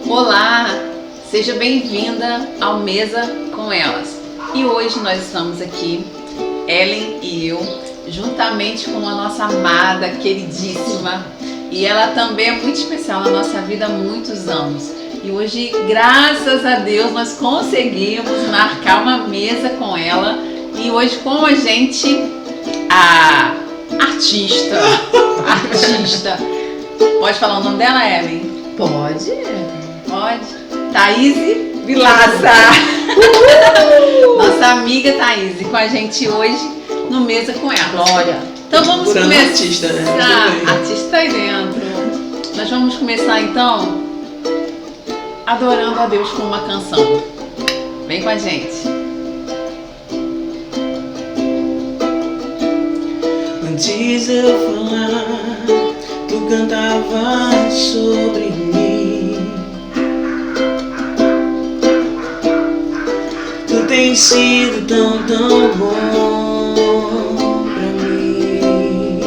Olá, seja bem-vinda ao Mesa com Elas. E hoje nós estamos aqui, Ellen e eu, juntamente com a nossa amada, queridíssima, e ela também é muito especial na nossa vida há muitos anos. E hoje, graças a Deus, nós conseguimos marcar uma mesa com ela. E hoje com a gente, a artista. Pode falar o nome dela, Ellen? Pode. Thaís Vilaça. Nossa amiga Thaís com a gente hoje no Mesa com ela. Glória. Então vamos começar. Artista, né? Artista aí dentro. Nós vamos começar então adorando a Deus com uma canção. Vem com a gente. Antes eu falar, tu cantavas sobre mim. Tu tens sido tão bom pra mim.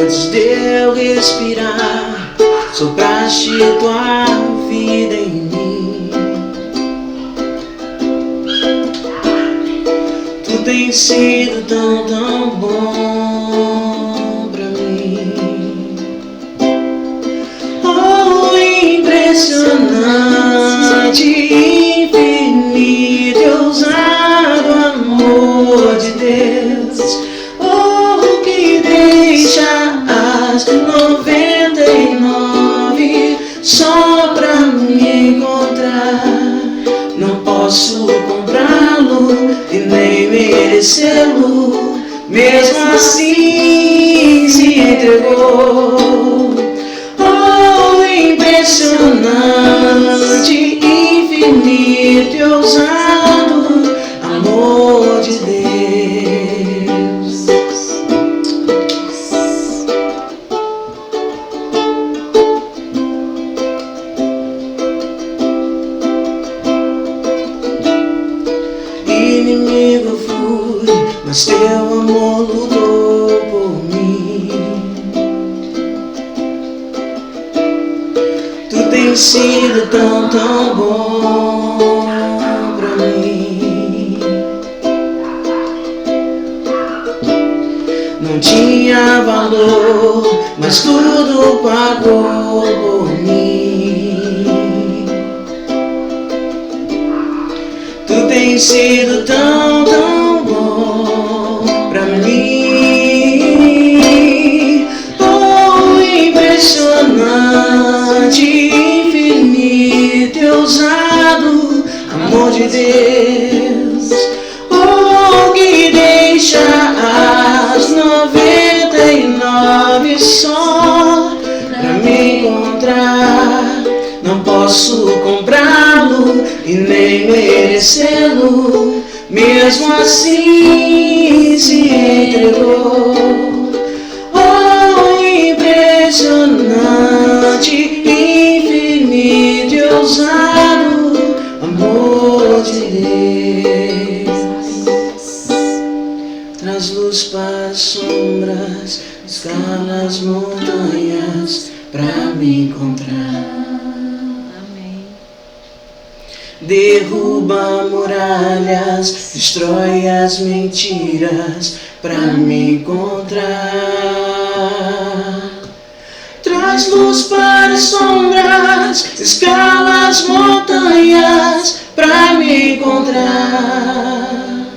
Antes de eu respirar, sopraste tua vida em mim. Tu tens sido tão bom pra mim. Oh, impressionante, infinito e ousado amor de Deus. Oh, que deixa as 99 só pra me encontrar. Não posso comprá-lo e nem merecê-lo, mesmo assim se entregou. Oh, impressionante, infinito e ousado amor de Deus. Inimigo fui, mas teu amor lutou por mim. Tu tens sido tão bom pra mim. Não tinha valor, mas tudo pagou por mim. Tu tens sido tão bom pra mim. Oh, impressionante, infinito e ousado amor de Deus. Oh, que deixa as 99 só pra me encontrar. Não posso comprá-lo e nem merecê-lo, mesmo assim se entregou. Oh, impressionante, infinito e ousado amor de Deus. Traz luz para as sombras, escala as montanhas pra me encontrar. Derruba muralhas, destrói as mentiras pra me encontrar. Traz luz para as sombras, escala as montanhas pra me encontrar.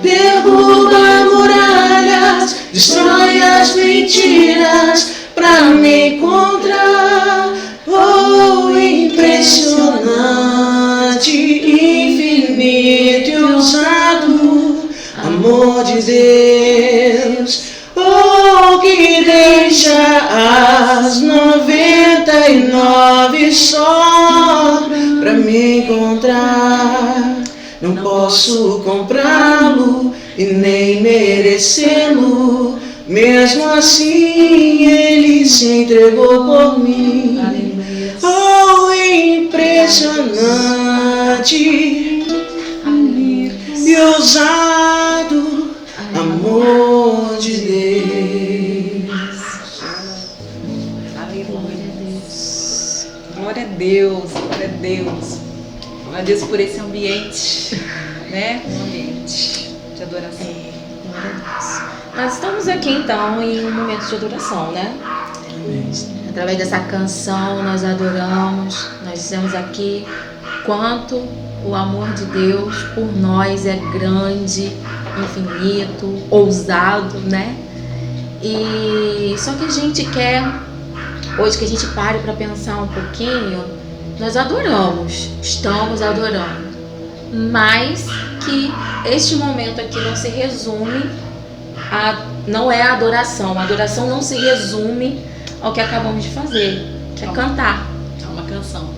Derruba muralhas, destrói as mentiras pra me encontrar. Oh, impressionante, infinito e ousado amor de Deus. Oh, que deixa as 99 só pra me encontrar. Não posso comprá-lo e nem merecê-lo, mesmo assim ele se entregou por mim. Oh, impressionante e ousado amor de Deus. Aleluia. Glória a Deus, glória a Deus. Glória a Deus por esse ambiente, né? Um ambiente de adoração. Glória a Deus. Nós estamos aqui então em um momento de adoração, né? Através dessa canção nós adoramos, nós dizemos aqui quanto o amor de Deus por nós é grande, infinito, ousado, né? E só que a gente quer, hoje que a gente pare para pensar um pouquinho, nós adoramos, estamos adorando, mas que este momento aqui não se resume não é a adoração não se resume ao que acabamos de fazer, que é cantar. É uma canção.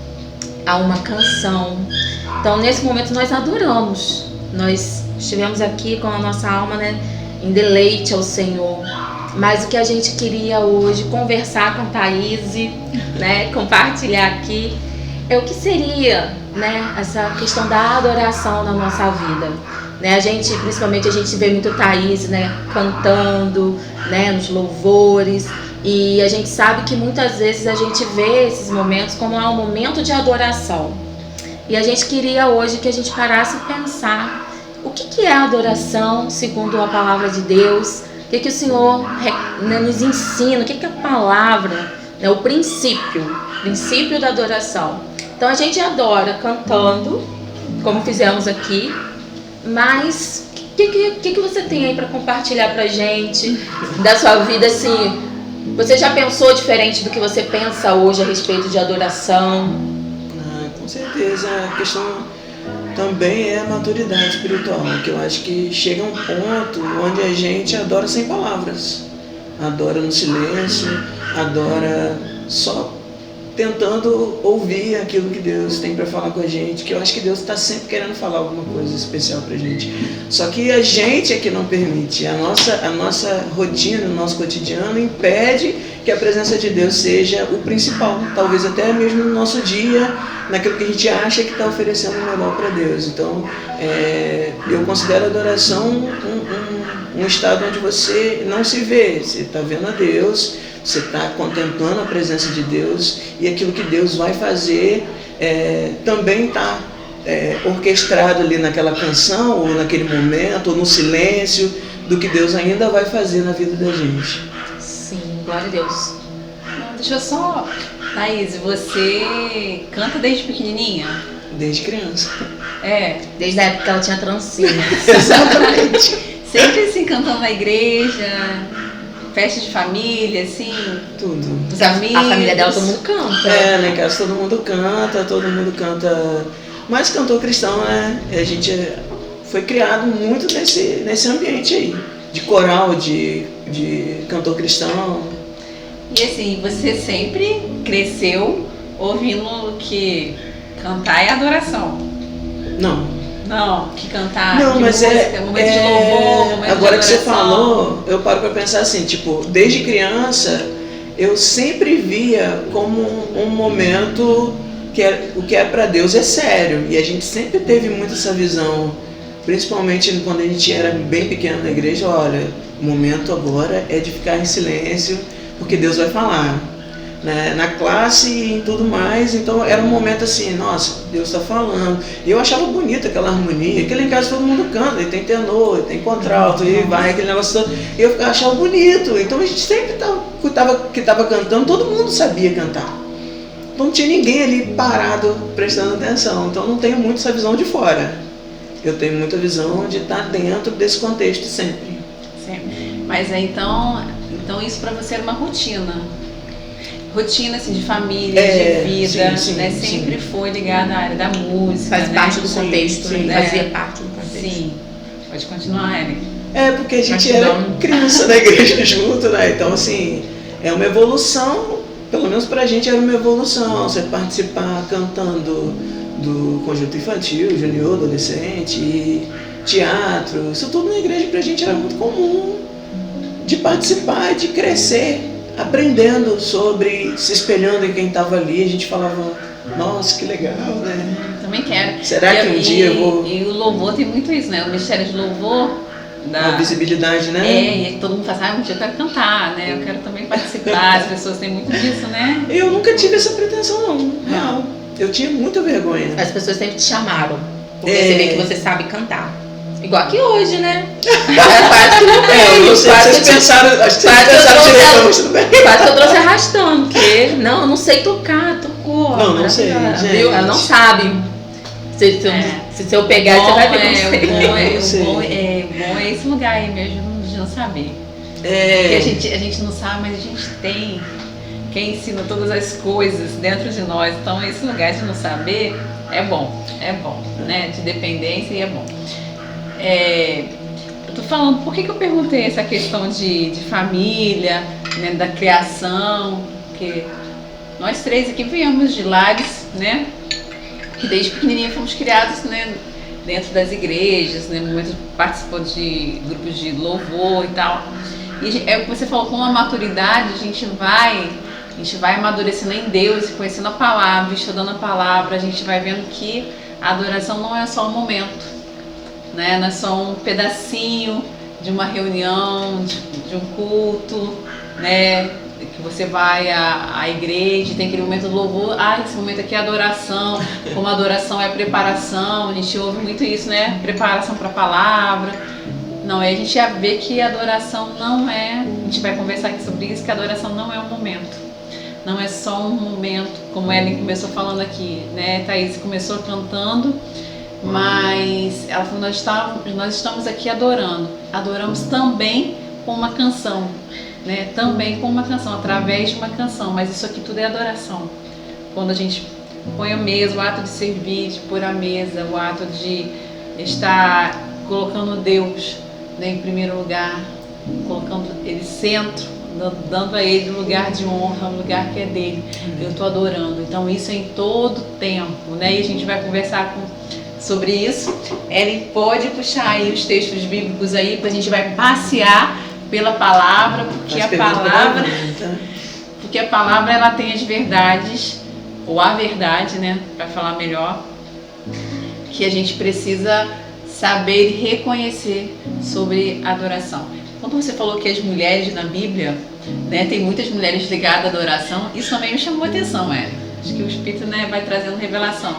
Há uma canção. Então nesse momento nós adoramos, nós estivemos aqui com a nossa alma, né, em deleite ao Senhor. Mas o que a gente queria hoje conversar com Thaís, né, compartilhar aqui, é o que seria, né, essa questão da adoração na nossa vida. Né, principalmente a gente vê muito Thaís, né, cantando, né, nos louvores, e a gente sabe que muitas vezes a gente vê esses momentos como um momento de adoração. E a gente queria hoje que a gente parasse e pensar o que é a adoração segundo a palavra de Deus, o que o Senhor, né, nos ensina, o que é a palavra, né, o princípio da adoração. Então a gente adora cantando, como fizemos aqui, mas o que você tem aí para compartilhar pra gente da sua vida, assim? Você já pensou diferente do que você pensa hoje a respeito de adoração? Com certeza, a questão também é a maturidade espiritual, que eu acho que chega um ponto onde a gente adora sem palavras, adora no silêncio, adora só tentando ouvir aquilo que Deus tem para falar com a gente, que eu acho que Deus está sempre querendo falar alguma coisa especial para a gente. Só que a gente é que não permite, a nossa rotina, o nosso cotidiano impede que a presença de Deus seja o principal, talvez até mesmo no nosso dia, naquilo que a gente acha que está oferecendo o melhor para Deus. Então, eu considero a adoração um estado onde você não se vê, você está vendo a Deus, você está contemplando a presença de Deus, e aquilo que Deus vai fazer também está orquestrado ali naquela canção, ou naquele momento, ou no silêncio, do que Deus ainda vai fazer na vida da gente. Sim, glória a Deus. Deixa eu só... Thaís, você canta desde pequenininha? Desde criança. Desde a época que ela tinha trancinha. Exatamente. Sempre assim, cantando na igreja, festa de família, assim? Tudo. Dos amigos? A família dela, todo mundo canta. Lá em casa todo mundo canta. Mas cantor cristão, né? A gente foi criado muito nesse ambiente aí, de coral, de cantor cristão. E assim, você sempre cresceu ouvindo que cantar é adoração? Não, que cantar, não, que mas música, momento de louvor, momento agora de que você adoração. falou, eu paro para pensar assim, tipo, desde criança eu sempre via como um momento que o que é para Deus é sério, e a gente sempre teve muito essa visão, principalmente quando a gente era bem pequeno na igreja. Olha, o momento agora é de ficar em silêncio, porque Deus vai falar, né? Na classe e em tudo mais. Então era um momento assim, nossa, Deus está falando. E eu achava bonita aquela harmonia, que lá em casa todo mundo canta, e tem tenor, e tem contralto, e vai aquele negócio todo. E eu achava bonito. Então a gente sempre que estava cantando, todo mundo sabia cantar. Então não tinha ninguém ali parado prestando atenção. Então não tenho muito essa visão de fora. Eu tenho muita visão de estar dentro desse contexto sempre. Mas então isso para você era uma rotina assim, de família, de vida, sim, né? Sempre foi ligada à área da música. Faz né? parte do contexto, sim, né? Fazia parte do contexto. Sim, pode continuar, Ellen. Porque a gente era criança na igreja junto, né? Então assim, é uma evolução, pelo menos pra gente era uma evolução, você participar cantando do conjunto infantil, junior, adolescente, teatro, isso tudo na igreja pra gente era muito comum, de participar, de crescer, aprendendo sobre, se espelhando em quem estava ali. A gente falava, nossa, que legal, né? Também quero. Será que um dia eu vou... E o louvor tem muito isso, né? O ministério de louvor A visibilidade, né? E todo mundo fala assim, um dia eu quero cantar, né? Eu quero também participar, as pessoas têm muito disso, né? Eu nunca tive essa pretensão, não. Real. Eu tinha muita vergonha. As pessoas sempre te chamaram, porque você vê que você sabe cantar. Igual aqui hoje, né? Quase que não tem. Eu não sei se vocês pensaram, acho que vocês pensaram direito, mas tudo bem. Quase que eu trouxe arrastando, porque eu não sei tocar, tocou. Não sei, gente. Viu? Ela não sabe. Se eu pegar, você vai ver como sei. O bom é esse lugar aí mesmo de não saber. Porque a gente não sabe, mas a gente tem quem ensina todas as coisas dentro de nós. Então esse lugar de não saber é bom, né? De dependência e é bom. Eu tô falando, por que eu perguntei essa questão de família, né, da criação, porque nós três aqui viemos de lares, né? Que desde pequenininha fomos criados, né, dentro das igrejas, né, muitos participou de grupos de louvor e tal. E é o que você falou, com a maturidade a gente vai amadurecendo em Deus, conhecendo a palavra, estudando a palavra, a gente vai vendo que a adoração não é só um momento, né, não é só um pedacinho de uma reunião, de um culto, né, que você vai à igreja, tem aquele momento do louvor, esse momento aqui é adoração, como a adoração é a preparação, a gente ouve muito isso, né, preparação para a palavra. Não, a gente já vê que a adoração não é, a gente vai conversar aqui sobre isso, que a adoração não é um momento, não é só um momento, como a Ellen começou falando aqui, né, Thaís começou cantando, mas ela falou, nós estamos aqui adoramos também com uma canção, né? Também com uma canção, através de uma canção, mas isso aqui tudo é adoração. Quando a gente põe a mesa, o ato de servir, de pôr a mesa, o ato de estar colocando Deus, né, em primeiro lugar, colocando Ele centro, dando a Ele o lugar de honra, o lugar que é dele, eu estou adorando. Então isso é em todo tempo, né? E a gente vai conversar sobre isso. Ellen pode puxar aí os textos bíblicos aí, a gente vai passear pela palavra, porque a palavra ela tem as verdades, ou a verdade, né, para falar melhor, que a gente precisa saber e reconhecer sobre adoração. Quando você falou que as mulheres na Bíblia, né, tem muitas mulheres ligadas à adoração, isso também me chamou a atenção, acho que o Espírito, né, vai trazendo revelação.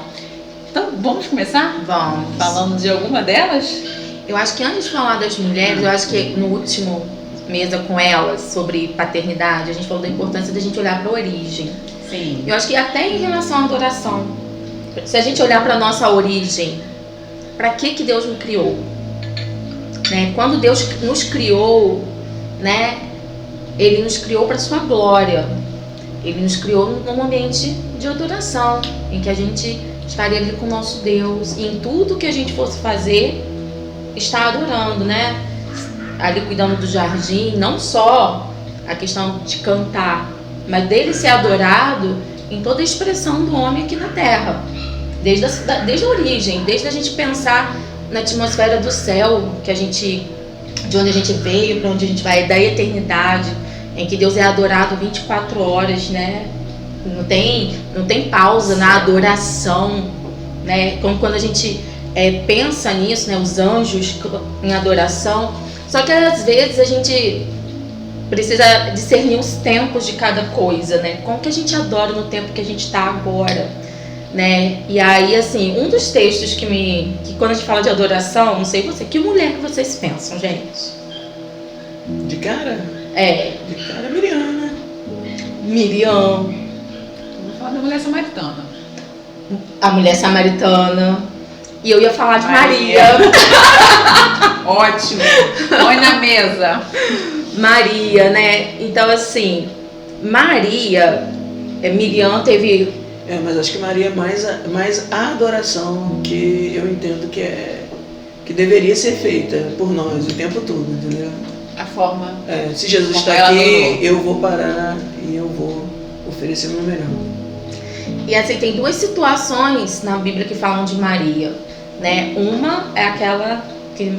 Então, vamos começar? Vamos. Falando de alguma delas? Eu acho que antes de falar das mulheres, eu acho que no último mesa com elas sobre paternidade, a gente falou da importância da gente olhar para a origem. Sim. Eu acho que até em relação à adoração, se a gente olhar para a nossa origem, para que Deus nos criou? Né? Quando Deus nos criou, né, Ele nos criou para a sua glória. Ele nos criou num ambiente de adoração, em que a gente estaria ali com o nosso Deus, e em tudo que a gente fosse fazer, estar adorando, né? Ali cuidando do jardim, não só a questão de cantar, mas dele ser adorado em toda a expressão do homem aqui na terra, desde a origem, desde a gente pensar na atmosfera do céu, de onde a gente veio, para onde a gente vai, da eternidade, em que Deus é adorado 24 horas, né? Não tem pausa na adoração, né? Como quando a gente pensa nisso, né? Os anjos em adoração. Só que às vezes a gente precisa discernir os tempos de cada coisa, né? Como que a gente adora no tempo que a gente está agora, né? E aí, assim, um dos textos que quando a gente fala de adoração, não sei você, que mulher que vocês pensam, gente? De cara? De cara, Miriam, né? Miriam. Vou falar da mulher samaritana. A mulher samaritana. E eu ia falar de Maria. Ótimo. Põe na mesa. Maria, né? Então, assim, Miriam teve... mas acho que Maria é mais a adoração que eu entendo que deveria ser feita por nós o tempo todo, entendeu? A forma. Se Jesus está aqui, eu vou parar e eu vou oferecer o meu melhor. E assim, tem duas situações na Bíblia que falam de Maria, né? Uma é aquela que,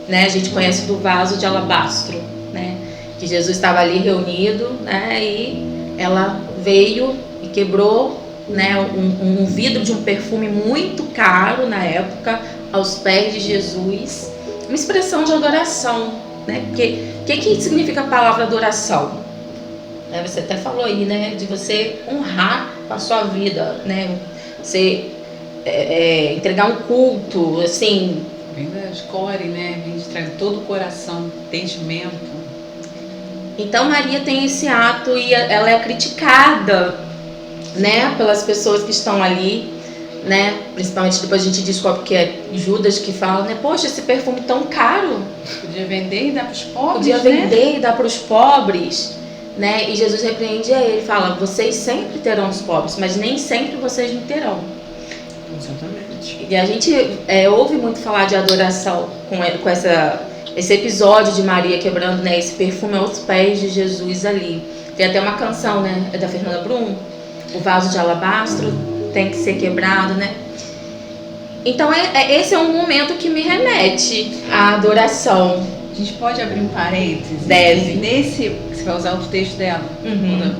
né, a gente conhece do vaso de alabastro, né? Que Jesus estava ali reunido, né? E ela veio e quebrou, né, um vidro de um perfume muito caro na época aos pés de Jesus, uma expressão de adoração, né? Porque o que significa a palavra adoração? Você até falou aí, né? De você honrar a sua vida, né? Você entregar um culto, assim. Vem da escore, né? Vem de trazer todo o coração, entendimento. Então Maria tem esse ato e ela é criticada, né? Pelas pessoas que estão ali, né? Principalmente depois a gente descobre que é Judas que fala, né? Poxa, esse perfume tão caro. Podia vender e dar para os pobres, Podia vender e dar para os pobres, né? E Jesus repreende a ele, fala, vocês sempre terão os pobres, mas nem sempre vocês me terão. Exatamente. E a gente ouve muito falar de adoração com esse episódio de Maria quebrando, né, esse perfume aos pés de Jesus ali. Tem até uma canção, né, da Fernanda Brum, o vaso de alabastro tem que ser quebrado, né? Então esse é um momento que me remete à adoração. A gente pode abrir um parênteses? Deve. Você vai usar o texto dela? Uhum.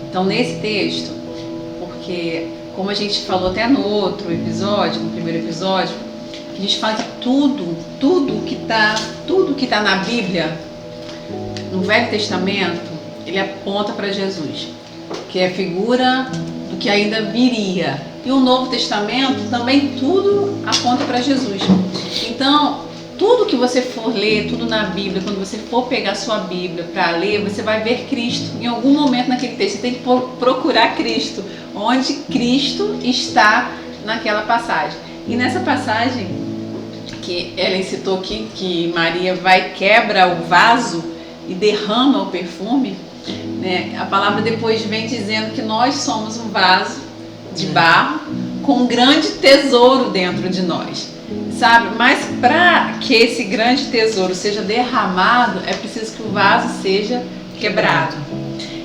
Então, nesse texto, porque como a gente falou até no outro episódio, no primeiro episódio, a gente fala que tudo que tá na Bíblia, no Velho Testamento, ele aponta para Jesus, que é a figura do que ainda viria. E o Novo Testamento também tudo aponta para Jesus. Então, tudo que você for ler, tudo na Bíblia, quando você for pegar sua Bíblia para ler, você vai ver Cristo. Em algum momento naquele texto, você tem que procurar Cristo, onde Cristo está naquela passagem. E nessa passagem que Ellen citou aqui, que Maria vai, quebra o vaso e derrama o perfume, né? A palavra depois vem dizendo que nós somos um vaso de barro com um grande tesouro dentro de nós, sabe? Mas para que esse grande tesouro seja derramado, é preciso que o vaso seja quebrado.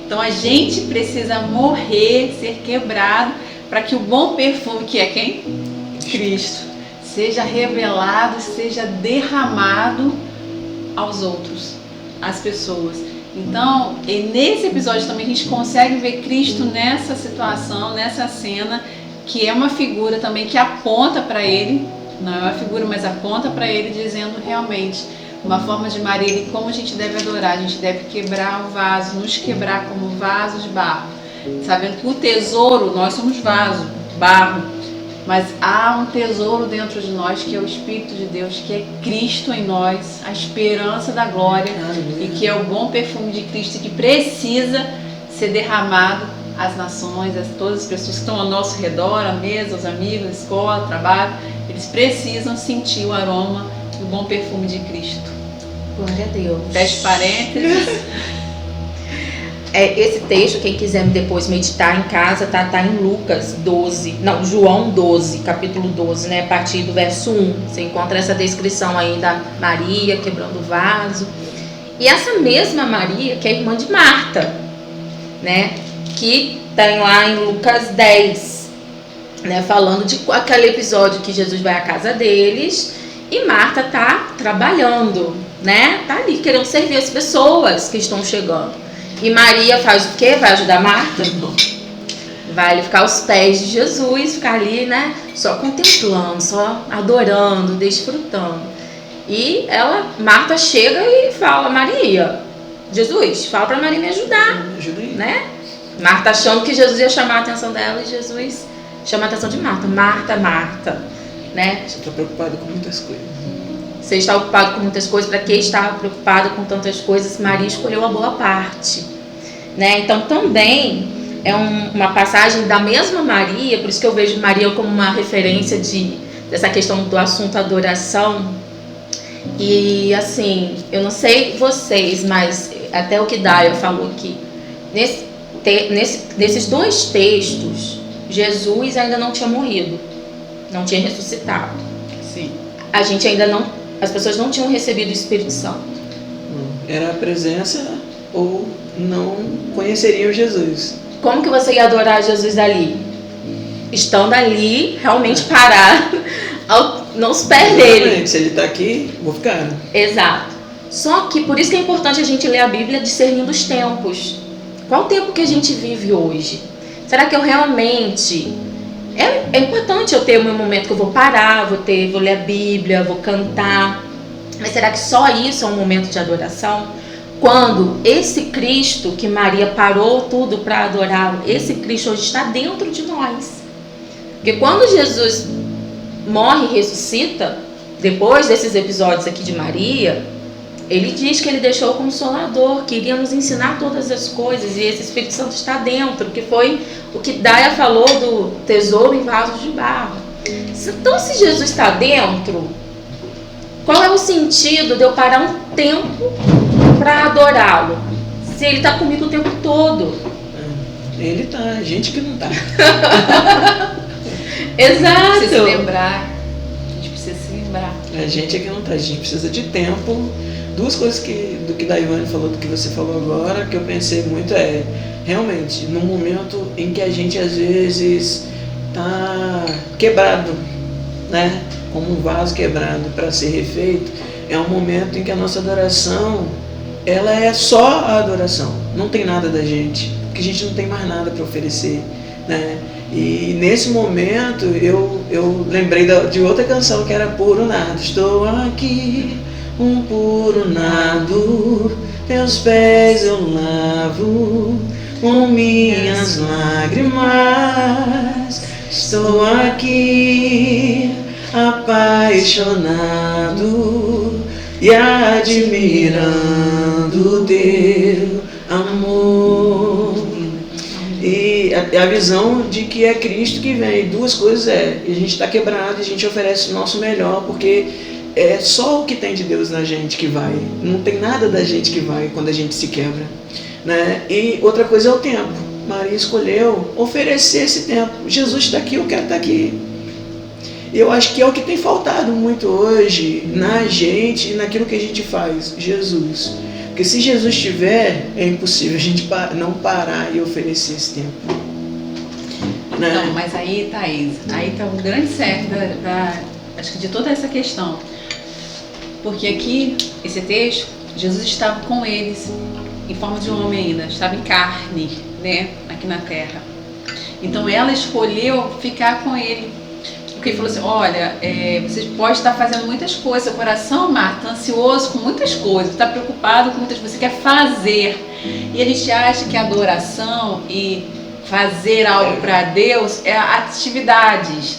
Então a gente precisa morrer, ser quebrado, para que o bom perfume, que é quem? Cristo, seja revelado, seja derramado aos outros, às pessoas. Então, e nesse episódio também a gente consegue ver Cristo nessa situação, nessa cena, que é uma figura também que aponta para ele, não é uma figura, mas aponta para ele, dizendo realmente uma forma de Maria e como a gente deve adorar. A gente deve quebrar o vaso, nos quebrar como vaso de barro, sabendo que o tesouro, nós somos vaso, barro, mas há um tesouro dentro de nós que é o Espírito de Deus, que é Cristo em nós, a esperança da glória, e que é o bom perfume de Cristo que precisa ser derramado às nações, a todas as pessoas que estão ao nosso redor, à mesa, os amigos, a escola, trabalho. Eles precisam sentir o aroma do bom perfume de Cristo. Glória a Deus. Feche parênteses. Esse texto, quem quiser depois meditar em casa, tá em Lucas 12, não, João 12, capítulo 12, né, a partir do verso 1. Você encontra essa descrição aí da Maria quebrando o vaso. E essa mesma Maria, que é irmã de Marta, né, que tem lá em Lucas 10, né, falando de aquele episódio que Jesus vai à casa deles e Marta tá trabalhando, né, tá ali querendo servir as pessoas que estão chegando. E Maria faz o quê? Vai ajudar Marta? Vai ali ficar aos pés de Jesus, ficar ali, né, só contemplando, só adorando, desfrutando. E Marta chega e fala, Maria, Jesus, fala para Maria me ajudar, né? Marta achando que Jesus ia chamar a atenção dela e Jesus chama a atenção de Marta. Marta, Marta, né? Você está preocupado com muitas coisas. Você está ocupado com muitas coisas. Para quem está preocupado com tantas coisas, Maria escolheu a boa parte, né? Então também é uma passagem da mesma Maria, por isso que eu vejo Maria como uma referência dessa questão do assunto adoração. E assim, eu não sei vocês, mas até o que Daya falou aqui, nesses dois textos, Jesus ainda não tinha morrido, não tinha ressuscitado. Sim. A gente ainda não, as pessoas não tinham recebido o Espírito Santo. Era a presença ou não conheceriam Jesus. Como que você ia adorar Jesus ali? Estando ali, realmente parado, não se pés dele. Se ele está aqui, vou ficar. Exato. Só que por isso que é importante a gente ler a Bíblia discernindo os tempos. Qual o tempo que a gente vive hoje? Será que eu realmente... É importante eu ter o meu momento que eu vou parar, vou ler a Bíblia, vou cantar, Mas será que só isso é um momento de adoração? Quando esse Cristo que Maria parou tudo para adorá-lo, esse Cristo hoje está dentro de nós. Porque quando Jesus morre e ressuscita, depois desses episódios aqui de Maria, ele diz que ele deixou o Consolador, que iria nos ensinar todas as coisas, e esse Espírito Santo está dentro, que foi o que Daia falou do tesouro em vasos de barro. Então, se Jesus está dentro, qual é o sentido de eu parar um tempo para adorá-lo? Se ele está comigo o tempo todo. Ele tá, a gente que não tá. Exato. Precisa se lembrar. A gente precisa se lembrar. A gente é que não tá, a gente precisa de tempo. Duas coisas do que Daiane falou, do que você falou agora, que eu pensei muito realmente, num momento em que a gente às vezes tá quebrado, né? Como um vaso quebrado para ser refeito, é um momento em que a nossa adoração, ela é só a adoração, não tem nada da gente, porque a gente não tem mais nada para oferecer, né? E nesse momento eu lembrei de outra canção que era Puro Nado. Estou aqui, um puro nado, teus pés eu lavo com minhas lágrimas. Estou aqui, apaixonado e admirando teu amor. E a visão de que é Cristo que vem. Duas coisas a gente está quebrado e a gente oferece o nosso melhor, porque é só o que tem de Deus na gente que vai. Não tem nada da gente que vai quando a gente se quebra, né? E outra coisa é o tempo. Maria escolheu oferecer esse tempo. Jesus está aqui, eu quero estar aqui. E eu acho que é o que tem faltado muito hoje na gente e naquilo que a gente faz. Jesus. Porque se Jesus estiver, é impossível a gente não parar e oferecer esse tempo. Né? Não, mas aí, Thaís, aí está um grande certo acho que de toda essa questão. Porque aqui, esse texto, Jesus estava com eles em forma de homem ainda, estava em carne, né, aqui na terra. Então ela escolheu ficar com ele. Porque ele falou assim, olha, você pode estar fazendo muitas coisas, seu coração, Marta, ansioso com muitas coisas, está preocupado com muitas coisas, você quer fazer. E a gente acha que a adoração e fazer algo para Deus é atividades.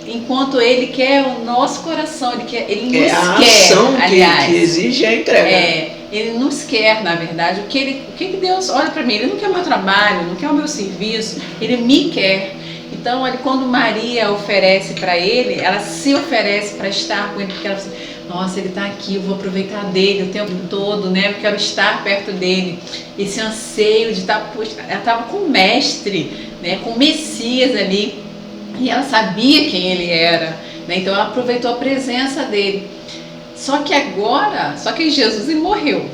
Enquanto Ele quer o nosso coração, Ele nos a quer, ação aliás. Que exige a entrega. Ele nos quer, na verdade. O que Deus olha para mim? Ele não quer o meu trabalho, não quer o meu serviço, Ele me quer. Então, quando Maria oferece para ele, ela se oferece para estar com ele, porque ela fala assim, nossa, ele está aqui, eu vou aproveitar dele o tempo todo, né? Eu quero estar perto dele. Esse anseio de estar... Ela estava com o mestre, né? Com o Messias ali, e ela sabia quem ele era, né? Então, ela aproveitou a presença dele. Só que Jesus ele morreu.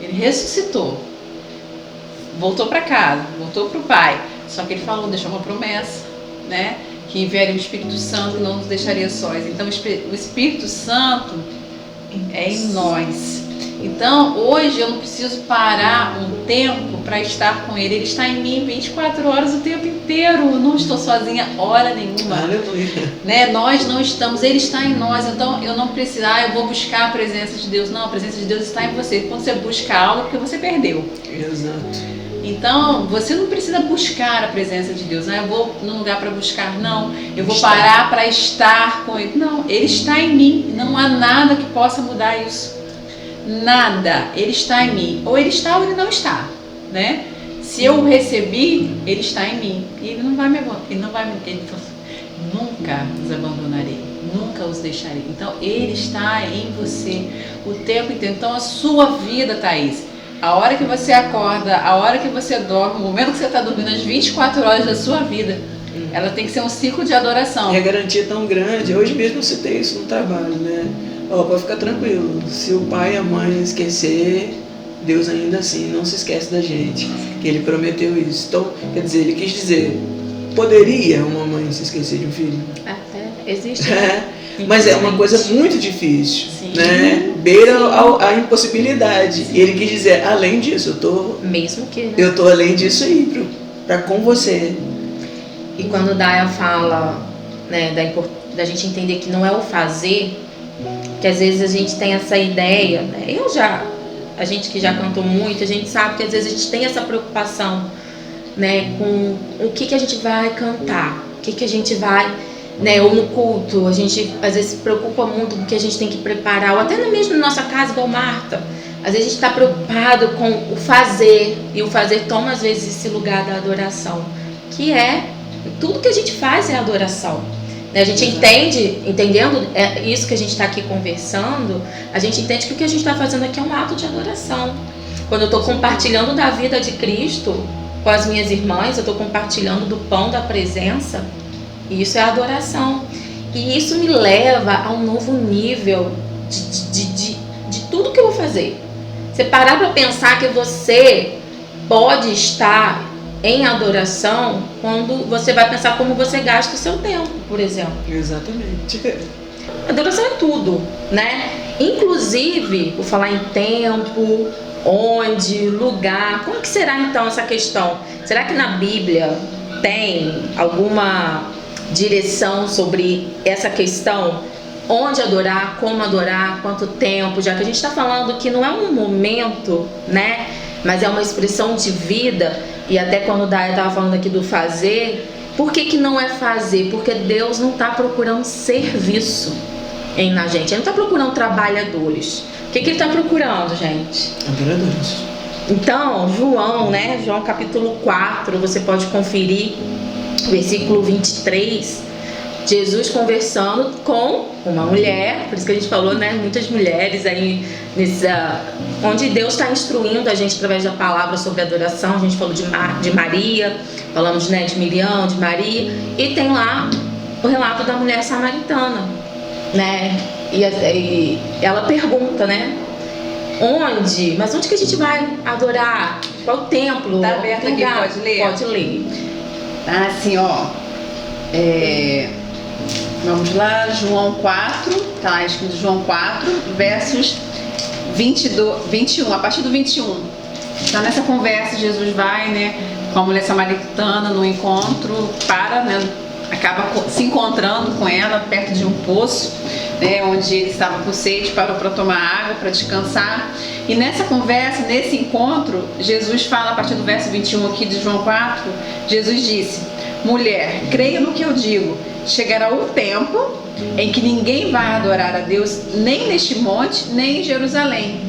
Ele ressuscitou. Voltou para casa, voltou para o Pai. Só que ele deixou uma promessa, né? Que enviaria o Espírito Santo e não nos deixaria sós. Então o Espírito Santo é em nós. Então hoje eu não preciso parar um tempo para estar com ele. Ele está em mim 24 horas o tempo inteiro. Eu não estou sozinha hora nenhuma. Aleluia. Né? Nós não estamos, ele está em nós. Então eu não preciso, eu vou buscar a presença de Deus. Não, a presença de Deus está em você. Quando você busca algo, é porque você perdeu. Exato. Então, você não precisa buscar a presença de Deus. Eu vou num lugar para buscar, não. Eu vou parar para estar com Ele. Não, Ele está em mim. Não há nada que possa mudar isso. Nada. Ele está em mim. Ou Ele está ou Ele não está, né? Se eu o recebi, Ele está em mim. E Ele não vai me abandonar. Ele falou assim, nunca os abandonarei. Nunca os deixarei. Então, Ele está em você o tempo inteiro. Então, a sua vida, Thaís, a hora que você acorda, a hora que você dorme, o momento que você está dormindo, as 24 horas da sua vida, ela tem que ser um ciclo de adoração. E a garantia é tão grande. Hoje mesmo eu citei isso no trabalho, né? Pode ficar tranquilo. Se o pai e a mãe esquecer, Deus ainda assim não se esquece da gente. Que Ele prometeu isso. Então, quer dizer, Ele quis dizer, poderia uma mãe se esquecer de um filho? Existe. Mas é uma coisa muito difícil, Sim. né? Beira a impossibilidade. E Ele quis dizer, além disso, Mesmo que, né? eu tô além disso aí, pra com você. E quando Daia fala, né, da gente entender que não é o fazer, Que às vezes a gente tem essa ideia, né? A gente que já cantou muito, a gente sabe que às vezes a gente tem essa preocupação, né, com o que a gente vai cantar, o que a gente vai, né, ou no culto, a gente às vezes se preocupa muito com o que a gente tem que preparar, ou até mesmo na nossa casa, igual Marta, às vezes a gente está preocupado com o fazer, e o fazer toma às vezes esse lugar da adoração, que é, tudo que a gente faz é adoração. A gente entendendo isso que a gente está aqui conversando, a gente entende que o que a gente está fazendo aqui é um ato de adoração. Quando eu estou compartilhando da vida de Cristo com as minhas irmãs, eu estou compartilhando do pão da presença, e isso é adoração. E isso me leva a um novo nível de tudo que eu vou fazer. Você parar para pensar que você pode estar em adoração quando você vai pensar como você gasta o seu tempo, por exemplo. Exatamente. Adoração é tudo, né? Inclusive, por falar em tempo, onde, lugar. Como que será então essa questão? Será que na Bíblia tem alguma direção sobre essa questão? Onde adorar, como adorar, quanto tempo? Já que a gente está falando que não é um momento, né? Mas é uma expressão de vida. E até quando o Daya estava falando aqui do fazer, por que não é fazer? Porque Deus não está procurando serviço na gente. Ele não está procurando trabalhadores. O que Ele está procurando, gente? Adoradores. Então, João, né? João capítulo 4, você pode conferir, versículo 23. Jesus conversando com uma mulher, por isso que a gente falou, né? Muitas mulheres aí onde Deus está instruindo a gente através da palavra sobre adoração. A gente falou de Maria, falamos, né, de Miriam, de Maria, e tem lá o relato da mulher samaritana, né? E ela pergunta, né? Mas onde que a gente vai adorar? Qual o templo? Tá aberto aqui, pode ler? Pode ler. Tá assim, ó. Vamos lá, João 4, tá escrito João 4, versos 21, a partir do 21. Então nessa conversa Jesus vai, né, com a mulher samaritana no encontro, né, acaba se encontrando com ela perto de um poço, né, onde ele estava com sede, parou para tomar água, para descansar. E nessa conversa, nesse encontro, Jesus fala a partir do verso 21 aqui de João 4, Jesus disse: mulher, creia no que eu digo, chegará o tempo em que ninguém vai adorar a Deus nem neste monte, nem em Jerusalém.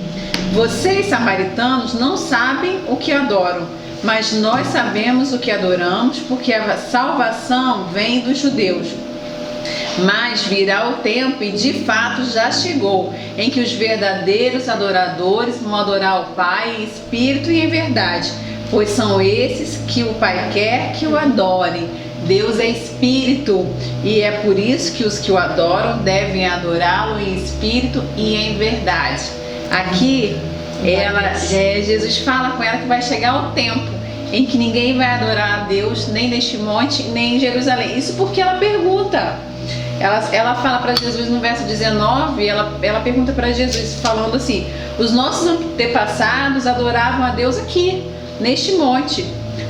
Vocês, samaritanos, não sabem o que adoram, mas nós sabemos o que adoramos, porque a salvação vem dos judeus. Mas virá o tempo, e de fato já chegou, em que os verdadeiros adoradores vão adorar o Pai em espírito e em verdade, pois são esses que o Pai quer que o adorem. Deus é espírito, e é por isso que os que o adoram devem adorá-lo em espírito e em verdade. Aqui, Jesus fala com ela que vai chegar o tempo em que ninguém vai adorar a Deus nem neste monte, nem em Jerusalém. Isso porque ela pergunta. Ela fala para Jesus no verso 19, ela pergunta para Jesus, falando assim: os nossos antepassados adoravam a Deus aqui, neste monte.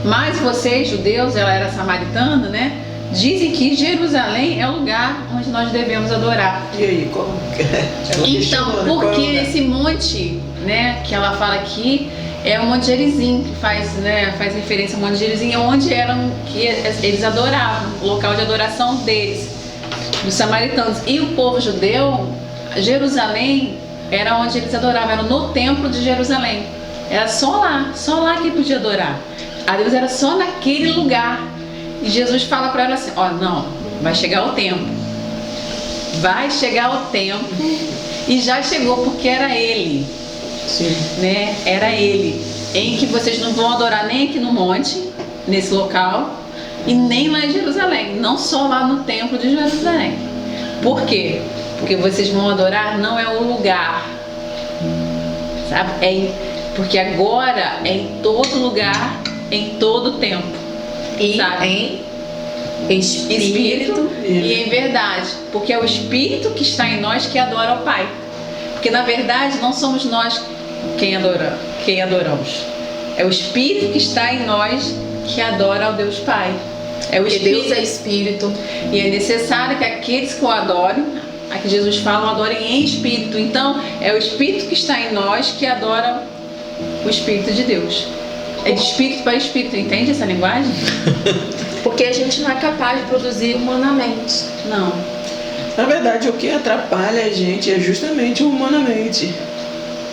Mas vocês, judeus, ela era samaritana, né? Dizem que Jerusalém é o lugar onde nós devemos adorar. E aí, como? Então, porque esse monte, né, que ela fala aqui, é o Monte Gerizim, que faz referência ao Monte Gerizim, onde que eles adoravam, o local de adoração deles, dos samaritanos. E o povo judeu, Jerusalém era onde eles adoravam, era no templo de Jerusalém. Era só lá que podia adorar. A Deus era só naquele lugar. E Jesus fala para ela assim: não, vai chegar o tempo. Vai chegar o tempo. E já chegou, porque era Ele. Sim. Né? Era Ele. Em que vocês não vão adorar nem aqui no monte, nesse local, e nem lá em Jerusalém. Não só lá no templo de Jerusalém. Por quê? Porque vocês vão adorar não é o lugar. Sabe? Porque agora é em todo lugar, em todo tempo. E sabe? Em espírito e em verdade. Porque é o Espírito que está em nós que adora ao Pai. Porque na verdade não somos nós quem adoramos. É o Espírito que está em nós que adora ao Deus Pai. É o Espírito. Deus é Espírito. E é necessário que aqueles que o adorem Aqui Jesus fala, adorem em espírito. Então, é o espírito que está em nós que adora o Espírito de Deus. É de espírito para espírito, entende essa linguagem? Porque a gente não é capaz de produzir humanamente. Não. Na verdade, o que atrapalha a gente é justamente humanamente.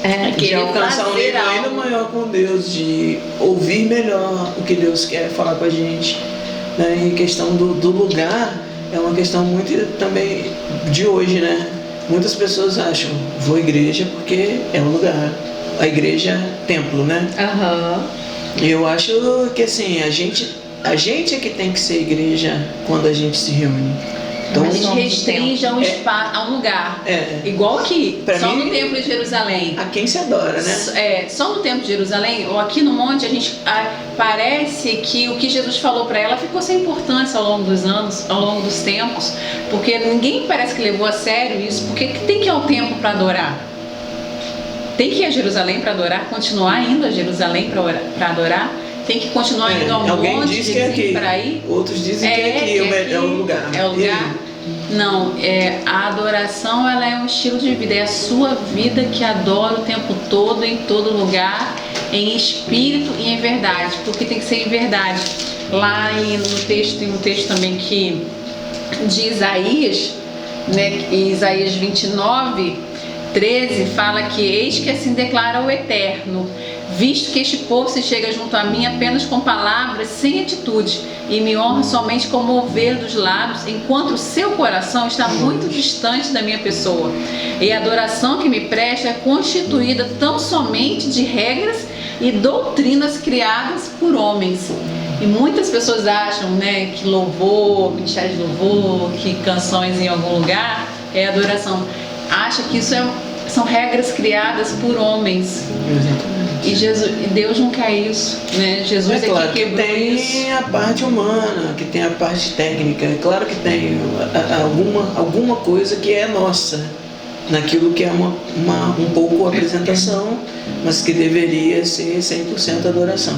De querer alcançar um fazer nível ainda algo. maior com Deus, de ouvir melhor o que Deus quer falar com a gente. Né? Em questão do lugar, é uma questão muito também de hoje, né? Muitas pessoas acham, vou à igreja porque é um lugar. A igreja é templo, né? E eu acho que assim, a gente é que tem que ser igreja quando a gente se reúne. Então, A gente restringe a um espaço, a um lugar. Igual que Pra só mim, no Templo de Jerusalém. a quem se adora, né? Só no Templo de Jerusalém, ou aqui no monte, a gente parece que o que Jesus falou para ela ficou sem importância ao longo dos anos, ao longo dos tempos, porque ninguém parece que levou a sério isso, porque tem que ir ao templo para adorar. Tem que ir a Jerusalém para adorar, continuar indo a Jerusalém para adorar, tem que continuar indo ao Alguém monte diz que é aqui, para ir. outros dizem que é aqui, é o lugar. É o lugar. Não, a adoração ela é um estilo de vida, é a sua vida que adora o tempo todo, em todo lugar, em espírito e em verdade, porque tem que ser em verdade. Lá no texto, tem um texto também que de Isaías, né, Isaías 29:13 fala que eis que assim declara o Eterno, visto que este povo se chega junto a mim apenas com palavras sem atitude e me honra somente com mover dos lábios, enquanto o seu coração está muito distante da minha pessoa. E a adoração que me presta é constituída tão somente de regras e doutrinas criadas por homens. E muitas pessoas acham, né, que louvor, ministério de louvor, que canções em algum lugar é adoração. Acha que isso são regras criadas por homens. Exatamente. E Deus não quer isso, né? Jesus É claro aqui que quebrou tem isso. a parte humana, que tem a parte técnica. É claro que tem alguma coisa que é nossa, naquilo que é um pouco apresentação, mas que deveria ser 100% adoração.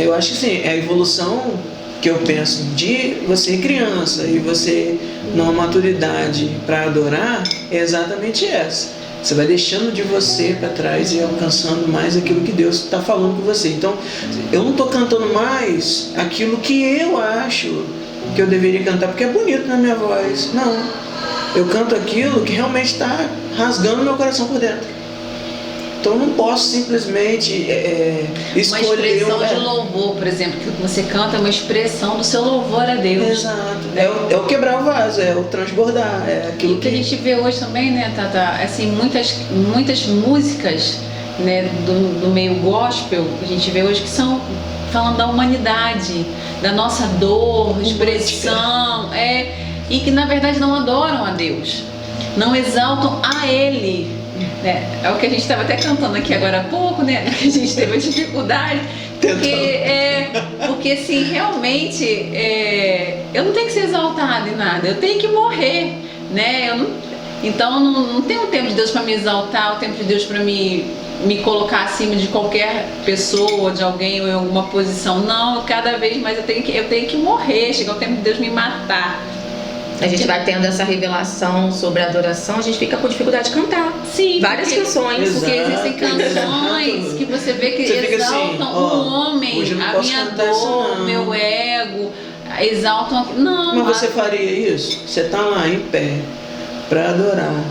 Eu acho que sim, é a evolução que eu penso de você criança e você numa maturidade para adorar é exatamente essa. Você vai deixando de você para trás e alcançando mais aquilo que Deus está falando com você. Então, eu não estou cantando mais aquilo que eu acho que eu deveria cantar, porque é bonito na minha voz. Não. Eu canto aquilo que realmente está rasgando meu coração por dentro. Então, eu não posso simplesmente escolher... Uma expressão de louvor, por exemplo, que você canta é uma expressão do seu louvor a Deus. Exato. É o quebrar o vaso, é o transbordar, é aquilo que a gente vê hoje também, né, Tata? Assim, muitas músicas, né, do meio gospel, a gente vê hoje que são falando da humanidade, da nossa dor, expressão, e que na verdade não adoram a Deus, não exaltam a Ele. É o que a gente estava até cantando aqui agora há pouco, né? Que a gente teve a dificuldade, porque assim, realmente eu não tenho que ser exaltada em nada, eu tenho que morrer, né? Então não tem um tempo de Deus para me exaltar, o tempo de Deus para me colocar acima de qualquer pessoa, de alguém ou em alguma posição. Não, cada vez mais eu tenho que morrer, chegar o tempo de Deus me matar. A gente vai tendo essa revelação sobre a adoração, a gente fica com dificuldade de cantar. Sim, várias canções. Porque existem canções que você vê que exaltam assim, o homem, a minha dor, o meu ego, exaltam... Não. Mas você faria isso? Você tá lá em pé para adorar.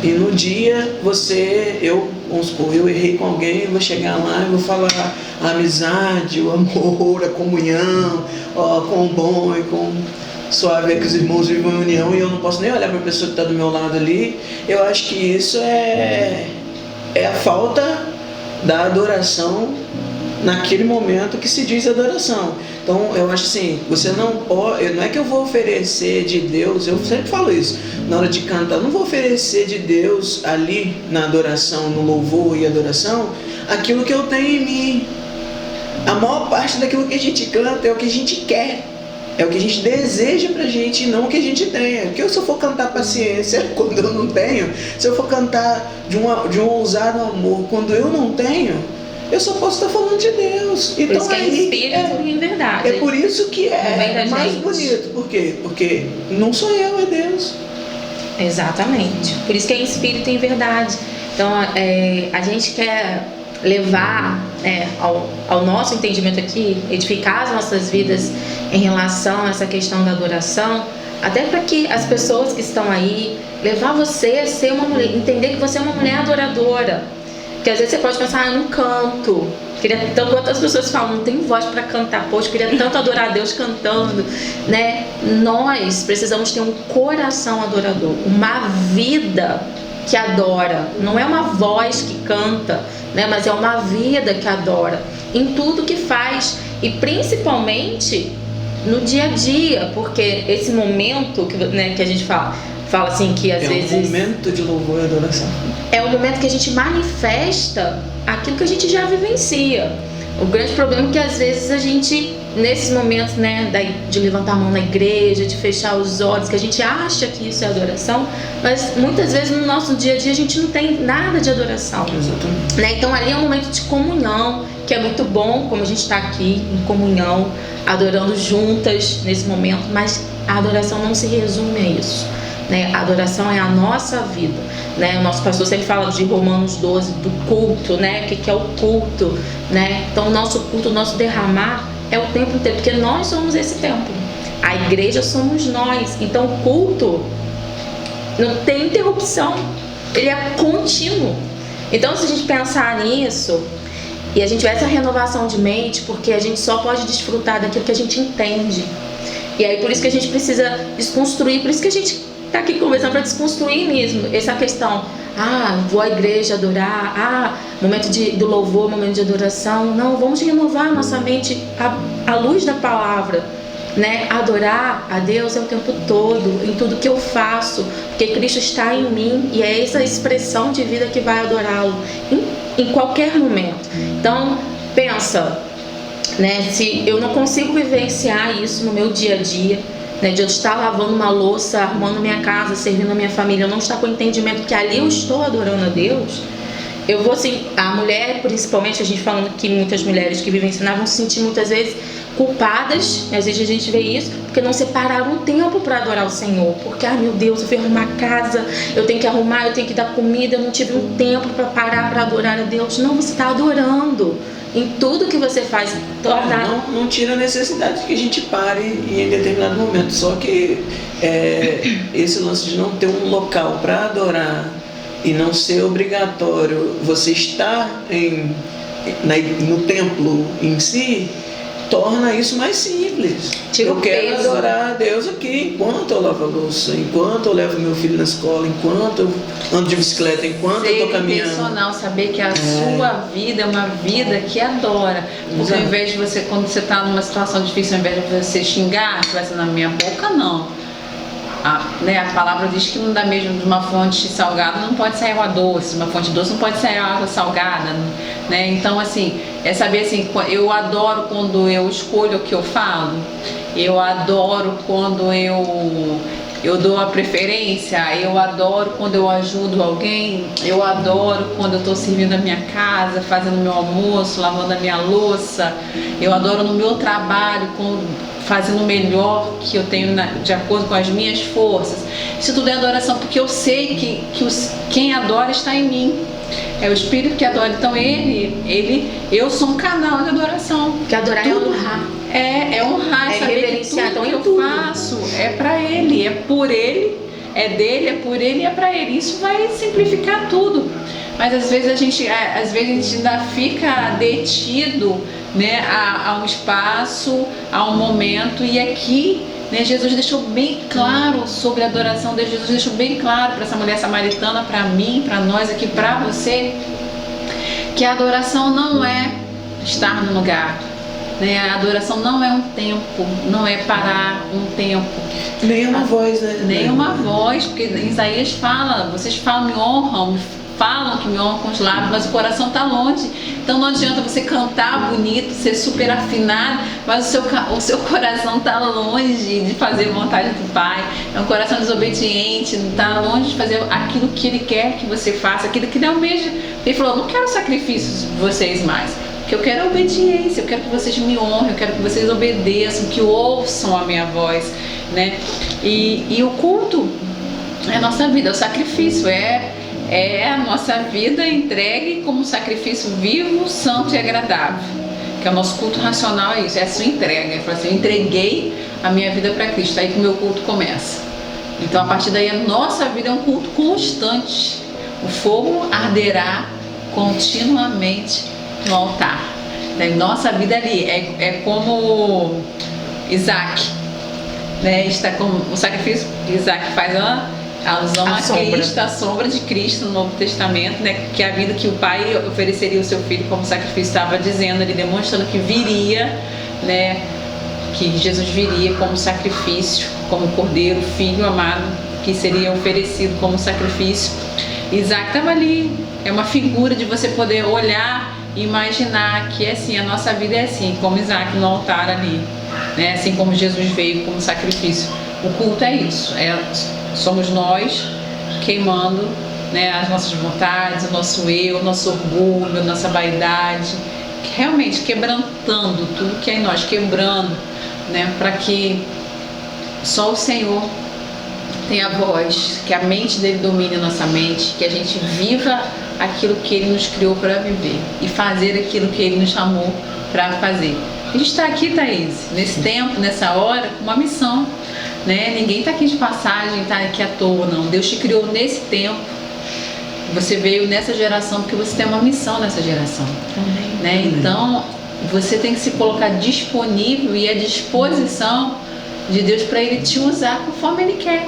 E no dia vamos supor, eu errei com alguém, eu vou chegar lá e vou falar a amizade, o amor, a comunhão, com o bom e com... suave é que os irmãos vivam em união, e eu não posso nem olhar para a pessoa que está do meu lado ali. Eu acho que isso é a falta da adoração naquele momento que se diz adoração. Então eu acho assim, você não pode, não é que eu vou oferecer de Deus, eu sempre falo isso, na hora de cantar, eu não vou oferecer de Deus ali na adoração, no louvor e adoração, aquilo que eu tenho em mim. A maior parte daquilo que a gente canta é o que a gente quer. É o que a gente deseja pra gente, não o que a gente tenha. Porque se eu for cantar paciência quando eu não tenho, se eu for cantar de um ousado amor quando eu não tenho, eu só posso estar falando de Deus. Então, por isso que é em espírito e em verdade. É por isso que é mais bonito. Por quê? Porque não sou eu, é Deus. Exatamente. Por isso que é em espírito e em verdade. Então, a gente quer levar ao nosso entendimento aqui, edificar as nossas vidas em relação a essa questão da adoração, até para que as pessoas que estão aí, levar você a ser uma mulher, entender que você é uma mulher adoradora. Porque às vezes você pode pensar, não canto. Tanto quantas pessoas falam, não tenho voz para cantar, poxa, eu queria tanto adorar a Deus cantando, né? Nós precisamos ter um coração adorador, uma vida que adora. Não é uma voz que canta, né? Mas é uma vida que adora em tudo que faz, e principalmente no dia a dia, porque esse momento que a gente fala assim, que às vezes é um momento de louvor e adoração. É o momento que a gente manifesta aquilo que a gente já vivencia. O grande problema é que às vezes a gente, nesses momentos, né, de levantar a mão na igreja, de fechar os olhos, que a gente acha que isso é adoração, mas muitas vezes no nosso dia a dia a gente não tem nada de adoração. Exatamente. Né? Então ali é um momento de comunhão, que é muito bom, como a gente está aqui em comunhão, adorando juntas nesse momento, mas a adoração não se resume a isso. Né? A adoração é a nossa vida, né? O nosso pastor sempre fala de Romanos 12, do culto, né? O que é o culto, né? Então o nosso culto, o nosso derramar é o tempo inteiro, porque nós somos esse templo, a igreja somos nós. Então o culto não tem interrupção, ele é contínuo. Então se a gente pensar nisso e a gente tiver essa renovação de mente, porque a gente só pode desfrutar daquilo que a gente entende, e aí por isso que a gente precisa desconstruir, por isso que a gente tá aqui conversando para desconstruir mesmo essa questão. Vou à igreja adorar, momento do louvor, momento de adoração. Não, vamos renovar a nossa mente à luz da palavra, né? Adorar a Deus é o tempo todo, em tudo que eu faço, porque Cristo está em mim, e é essa expressão de vida que vai adorá-lo em qualquer momento. Então pensa, né? Se eu não consigo vivenciar isso no meu dia a dia, né, de eu estar lavando uma louça, arrumando minha casa, servindo a minha família, eu não estar com o entendimento que ali eu estou adorando a Deus, eu vou assim, a mulher, principalmente, a gente falando que muitas mulheres que vivem ensinar vão se sentir muitas vezes culpadas, às vezes a gente vê isso, porque não separaram um tempo para adorar o Senhor, porque, meu Deus, eu fui arrumar a casa, eu tenho que arrumar, eu tenho que dar comida, eu não tive um tempo para parar para adorar a Deus. Não, você está adorando. Em tudo que você faz, não tira a necessidade de que a gente pare em determinado momento. Só que esse lance de não ter um local para adorar e não ser obrigatório você estar no templo em si, torna isso mais simples. Eu quero adorar a Deus aqui, enquanto eu lavo a louça, enquanto eu levo meu filho na escola, enquanto eu ando de bicicleta, enquanto eu estou caminhando. É intencional, saber que a sua vida é uma vida que adora. Porque ao invés de você, quando você está numa situação difícil, ao invés de você xingar, que vai ser na minha boca, não. A palavra diz que não dá mesmo de uma fonte salgada não pode sair água doce, uma fonte doce não pode sair água salgada, né? Então assim, é saber assim, eu adoro quando eu escolho o que eu falo, eu adoro quando eu dou a preferência, eu adoro quando eu ajudo alguém, eu adoro quando eu estou servindo a minha casa, fazendo meu almoço, lavando a minha louça, eu adoro no meu trabalho, fazendo o melhor que eu tenho de acordo com as minhas forças. Isso tudo é adoração, porque eu sei que quem adora está em mim. É o Espírito que adora. Então eu sou um canal de adoração. Que adorar é honrar. É honrar, saber que tudo que eu faço é para Ele, é por Ele, é dele, é por Ele e é para Ele. Isso vai simplificar tudo. Mas às vezes a gente ainda fica detido, né, a um espaço, a um momento, e aqui, né, Jesus deixou bem claro sobre a adoração dele. Jesus deixou bem claro para essa mulher samaritana, para mim, para nós aqui, para você, que a adoração não é estar no lugar, né? A adoração não é um tempo, não é parar um tempo. Nem uma voz, né? Nem uma voz, porque Isaías fala, vocês falam, me honram, falam que me honram com os lábios, mas o coração está longe. Então não adianta você cantar bonito, ser super afinado, mas o seu coração está longe de fazer a vontade do Pai. É um coração desobediente, está longe de fazer aquilo que Ele quer que você faça, aquilo que Ele almeja. Ele falou, não quero sacrifícios de vocês mais, porque eu quero obediência, eu quero que vocês me honrem, eu quero que vocês obedeçam, que ouçam a minha voz, né? E o culto É a nossa vida, é o sacrifício, é a nossa vida entregue como sacrifício vivo, santo e agradável. Que é o nosso culto racional, é isso, é a sua entrega. Eu entreguei a minha vida para Cristo, aí que o meu culto começa. Então a partir daí a nossa vida é um culto constante. O fogo arderá continuamente no altar. Nossa vida ali é como Isaac, né? Está como o sacrifício que Isaac faz a alusão a Cristo, a sombra de Cristo no Novo Testamento, né? Que é a vida que o pai ofereceria ao seu filho como sacrifício, estava dizendo ali, demonstrando que viria, né? Que Jesus viria como sacrifício, como cordeiro, filho amado, que seria oferecido como sacrifício. Isaac estava ali, é uma figura de você poder olhar e imaginar que é assim, a nossa vida é assim, como Isaac no altar ali, né? Assim como Jesus veio como sacrifício. O culto é isso, somos nós queimando, né, as nossas vontades, o nosso eu, o nosso orgulho, a nossa vaidade, realmente quebrantando tudo que é em nós, quebrando, né, para que só o Senhor tenha voz, que a mente dele domine a nossa mente, que a gente viva aquilo que ele nos criou para viver e fazer aquilo que ele nos chamou para fazer. A gente está aqui, Thaís, nesse tempo, nessa hora, com uma missão, né? Ninguém está aqui de passagem, está aqui à toa, não. Deus te criou nesse tempo. Você veio nessa geração porque você tem uma missão nessa geração. Né? Então, você tem que se colocar disponível e à disposição de Deus para Ele te usar conforme Ele quer.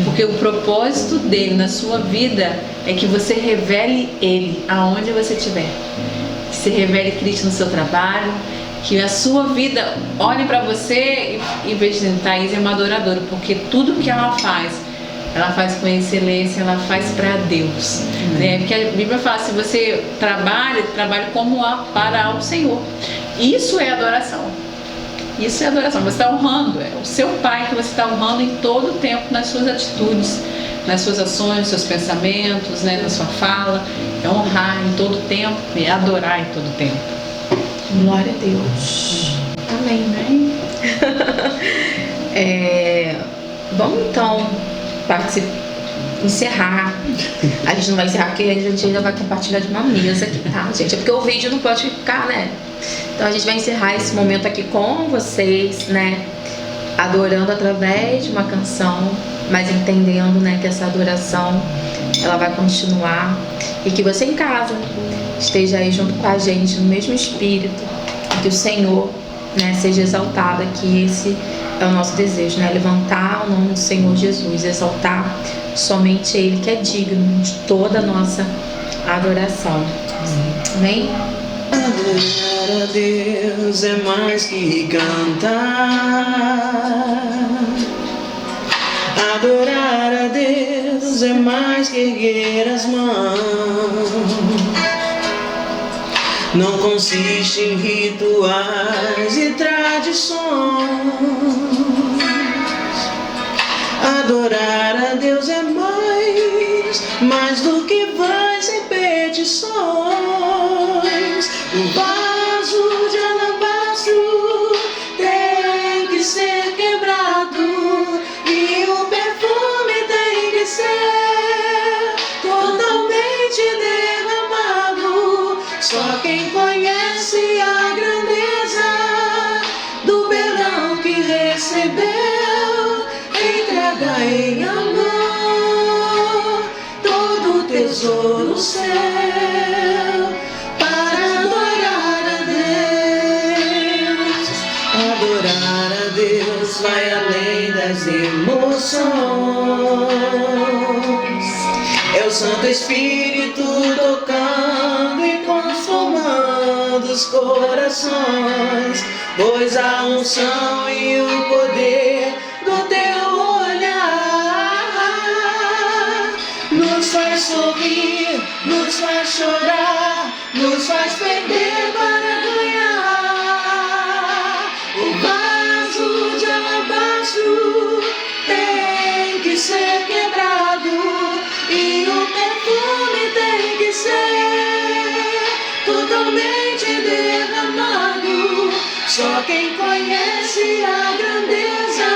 Porque o propósito dele na sua vida é que você revele Ele aonde você estiver. Que você revele Cristo no seu trabalho, que a sua vida olhe para você e veja, Thaís é uma adoradora, porque tudo que ela faz com excelência, ela faz para Deus. Né? Porque a Bíblia fala, se você trabalha como para o Senhor. Isso é adoração. Isso é adoração. Você está honrando, é o seu Pai que você está honrando em todo o tempo, nas suas atitudes, nas suas ações, nos seus pensamentos, né? Na sua fala. É honrar em todo o tempo e adorar em todo o tempo. Glória a Deus. Amém. Vamos então encerrar. A gente não vai encerrar porque a gente ainda vai compartilhar de uma mesa aqui, tá, gente? É porque o vídeo não pode ficar, né? Então a gente vai encerrar esse momento aqui com vocês, né? Adorando através de uma canção, mas entendendo, né, que essa adoração ela vai continuar e que você em casa esteja aí junto com a gente no mesmo espírito, que o Senhor, né, seja exaltado, que esse é o nosso desejo, né? Levantar o nome do Senhor Jesus, exaltar somente Ele que é digno de toda a nossa adoração. Amém? Adorar a Deus é mais que cantar. Adorar a Deus é mais que erguer as mãos. Não consiste em rituais e tradições. Adorar a Deus é mais do que vãs repetições. O vaso de alabastro tem que ser quebrado e o perfume tem que ser totalmente derramado. Só quem conhece a grandeza do perdão que recebeu entrega em amor todo o tesouro seu para adorar a Deus. Adorar a Deus vai além das emoções. É o Santo Espírito tocando e transformando os corações, pois a unção e o poder do teu olhar nos faz sorrir, nos faz chorar, nos faz perder para ganhar. O vaso de alabastro tem que ser quebrado e o perfume tem que ser totalmente derramado. Só quem conhece a grandeza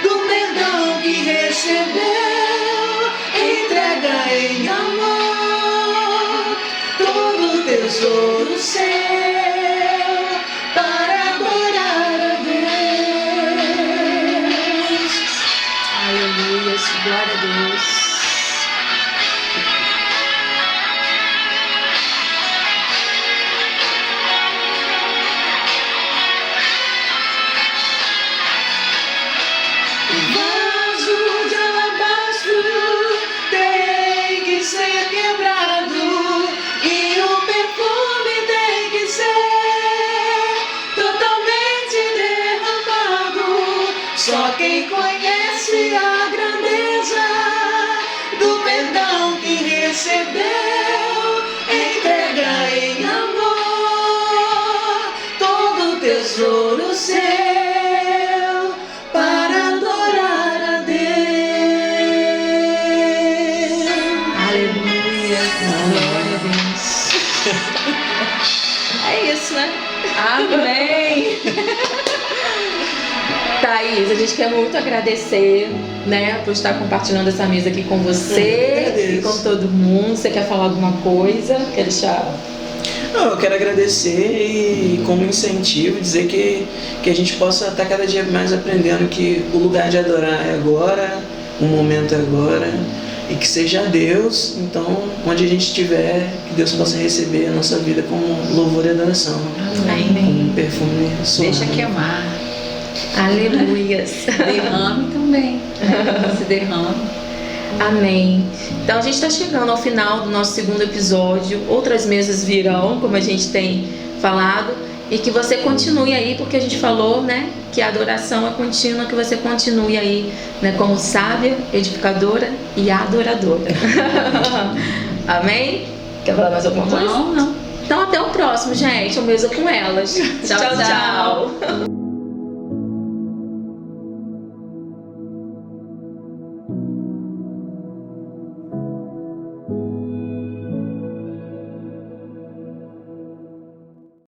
do perdão que recebeu Glória a Deus. Vaso de alabastro tem que ser quebrado e o perfume tem que ser totalmente derramado. Só quem conhece a grandeza do perdão que recebeu entrega em amor todo o tesouro seu para adorar a Deus. Aleluia. Glória a Deus. É isso, né? Amém. Thaís, a gente quer muito agradecer, né, por estar compartilhando essa mesa aqui com você e com todo mundo. Você quer falar alguma coisa? Quer deixar? Não, eu quero agradecer e, como incentivo, dizer que a gente possa estar cada dia mais aprendendo que o lugar de adorar é agora, o momento é agora, e que seja Deus. Então, onde a gente estiver, que Deus possa receber a nossa vida como louvor e adoração, Amém. como um perfume suave. Deixa queimar. Aleluias. Derrame também. Se derrame. Amém. Então a gente está chegando ao final do nosso segundo episódio. Outras mesas virão, como a gente tem falado. E que você continue aí, porque a gente falou, né, que a adoração é contínua, que você continue aí, né, como sábia, edificadora e adoradora. Amém? Quer falar mais alguma coisa? Não. Então até o próximo, gente. O Mesa com Elas. Tchau, tchau.